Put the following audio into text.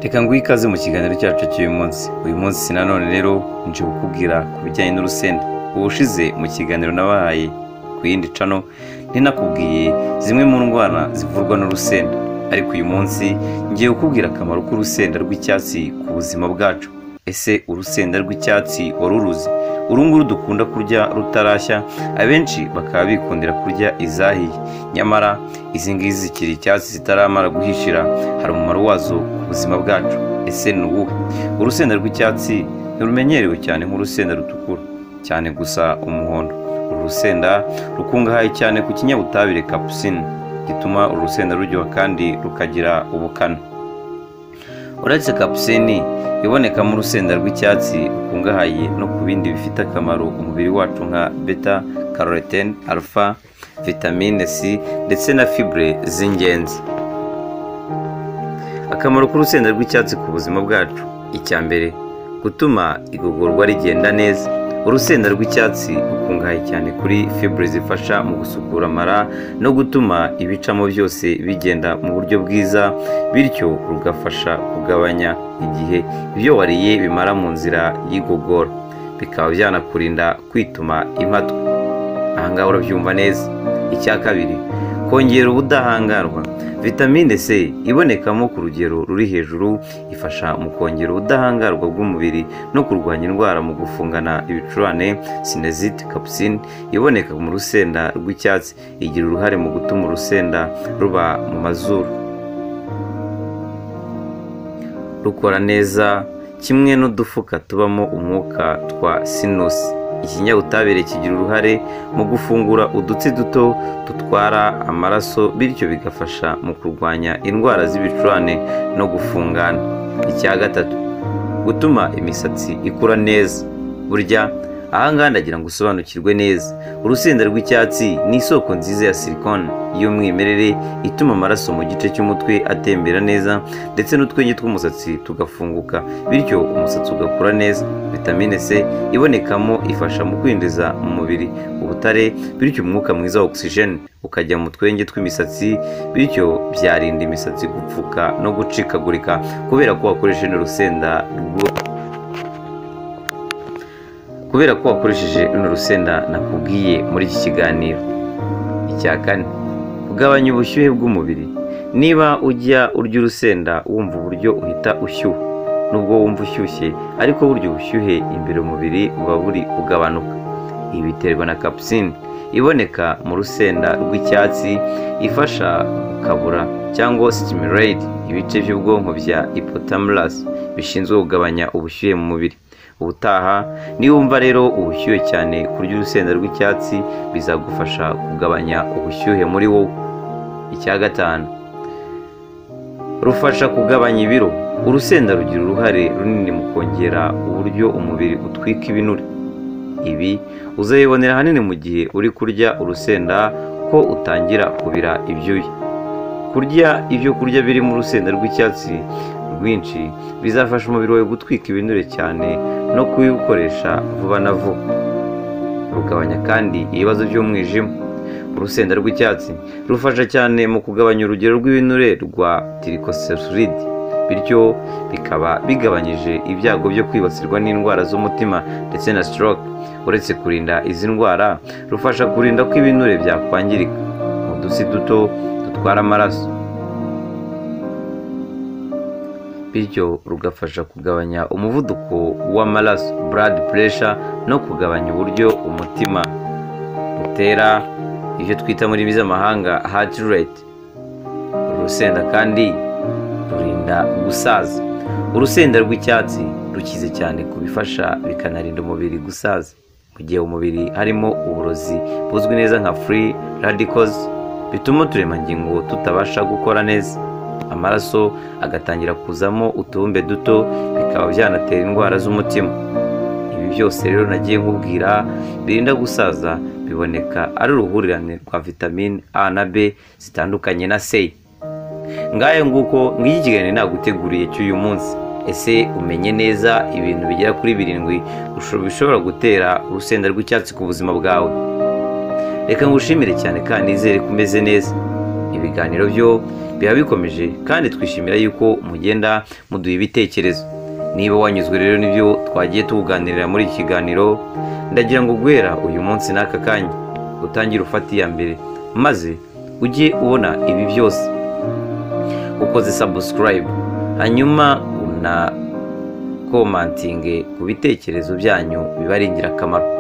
Reka nguhe ikaze mu kiganiro cyacu cy'uyu munsi. Uyu munsi nanone rero nje kukubwira ku bijyanye n'urusenda. Ubushize mu kiganiro nabahaye ku yindi cano ninakubwiye zimwe mu ndwara zivurwa n'urusenda, ariko uyu munsi ngiye kukubwira akamaro k'urusenda rw'icyatsi ku buzima bwacu. Ese urusenda rw'icyatsi waruruzi? Urunguru dukunda kurya rutarashya, abenshi bakaba bikundira kurya izahiye, nyamara izi ngizi zikiri icyatsi zitaramara guhishira hari umumaro wazo ku buzima bwacu. Ese ni uwuhe? Urusenda rw'icyatsi ntirumenyerewe cyane nk'urusenda rutukura, cyane gusa umuhondo. Uru rusenda rukungahaye cyane ku kinyabutabire capsaicin gituma uru rusenda ruryoha kandi rukagira ubukana. Uretse capsaicin iboneka mu rusenda rw'icyatsi, rukungahaye no ku bindi bifite akamaro umubiri wacu nka beta carotene, alpha, vitamine C ndetse na fibre z'ingenzi. Akamaro k'urusenda rw'icyatsi ku buzima bwacu: icya mbere, gutuma igogorwa rigenda neza. Urusenda rw'icyatsi rukungahaye cyane kuri fibre zifasha mu gusukura amara no gutuma ibicamo byose bigenda mu buryo bwiza, bityo rugafasha kugabanya igihe ibyo wariye bimara mu nzira y'igogora, bikaba byanakurinda kwituma impatwe. Ahangaha urabyumva neza. Icya kabiri, kongera ubudahangarwa. Vitamine C ibonekamo ku rugero ruri hejuru ifasha mu kongera ubudahangarwa bw'umubiri no kurwanya indwara mu gufungana ibicurane. Sinezite capsaicin iboneka mu rusenda rw'icyatsi igira uruhare mu gutuma urusenda ruba mu mazuru rukora neza, kimwe n'udufuka tubamo umwuka twa sinusi. Ikinyabutabire kigira uruhare mu gufungura udutsi duto dutwara amaraso, bityo bigafasha mu kurwanya indwara z'ibicurane no gufungana. Icya gatatu, gutuma imisatsi ikura neza. Burya ahangaha ndagira ngo usobanukirwe neza, urusenda rw'icyatsi ni isoko nziza ya silicone y'umwimerere ituma amaraso mu gice cy'umutwe atembera neza ndetse n'utwenge tw'umusatsi tugafunguka, bityo umusatsi ugakura neza. Vitamine C ibonekamo ifasha mu kwinjiza mu mubiri ubutare, bityo umwuka mwiza wa oxygen ukajya mu twenge tw'imisatsi, bityo byarinda imisatsi gupfuka no gucikagurika kubera ko wakoresheje runo rusenda nakubwiye muri iki kiganiro. Icya kane, kugabanya ubushyuhe bw'umubiri. Niba ujya urya urusenda wumva uburyo uhita ushyuha, nubwo wumva ushyushye ariko burya ubushyuhe imbere mu mubiri buba buri kugabanuka. Ibi biterwa na capsaicin iboneka mu rusenda rw'icyatsi ifasha gukabura cyangwa stimulate ibice by'ubwonko bya hypothalamus bishinzwe kugabanya ubushyuhe mu mubiri. Ubutaha niwumva rero ubushyuhe cyane, kurya urusenda rw'icyatsi bizagufasha kugabanya ubushyuhe muri wowe. Icya gatanu, rufasha kugabanya ibiro. Urusenda rugira uruhare runini mu kongera uburyo umubiri utwika ibinure. Ibi uzabibonera ahanini mu gihe uri kurya urusenda ko utangira kubira ibyuya. Kurya ibyo kurya biri mu rusenda rw'icyatsi rwinshi bizafasha umubiri wawe gutwika ibinure cyane no kuwukoresha vuba na vuba. Rugabanya kandi ibibazo by'umwijima. Urusenda rw'icyatsi rufasha cyane mu kugabanya urugero rw'ibinure rwa triglyceride, bityo bikaba bigabanyije ibyago byo kwibasirwa n'indwara z'umutima ndetse na stroke. Uretse kurinda izi ndwara, rufasha kurinda ko ibinure byakwangirika mu dutsi duto dutwara amaraso, bityo rugafasha kugabanya umuvuduko w'amaraso blood pressure no kugabanya uburyo umutima utera, ibyo twita muri ndimi z'amahanga heart rate. Urusenda kandi rurinda gusaza. Urusenda rw'icyatsi rukize cyane ku bifasha bikanarinda umubiri gusaza mu gihe umubiri harimo uburozi buzwi neza nka free radicals bituma uturemangingo tutabasha gukora neza, amaraso agatangira kuzamo utubumbe duto, bikaba byanatera indwara z'umutima. Ibi byose rero nagiye nkubwira birinda gusaza biboneka ari uruhurirane rwa vitamine A na B zitandukanye na C. Ngayo nguko ngiki kiganiro naguteguriye cy'uyu munsi. Ese umenye neza ibintu bigera kuri 7 bishobora gutera urusenda rw'icyatsi ku buzima bwawe? Reka ngushimire cyane kandi nizere kumeze neza. ibiganiro byo biba bikomeje kandi twishimira yuko mugenda muduha ibitekerezo. Niba wanyuzwe rero n'ibyo twagiye tuganirira muri iki kiganiro, ndagira ngo guhera uyu munsi n'aka kanya utangire ufate iya mbere maze ujye ubona ibi byose ukoze subscribe, hanyuma una komantinge ku bitekerezo byanyu biba ari ingirakamaro.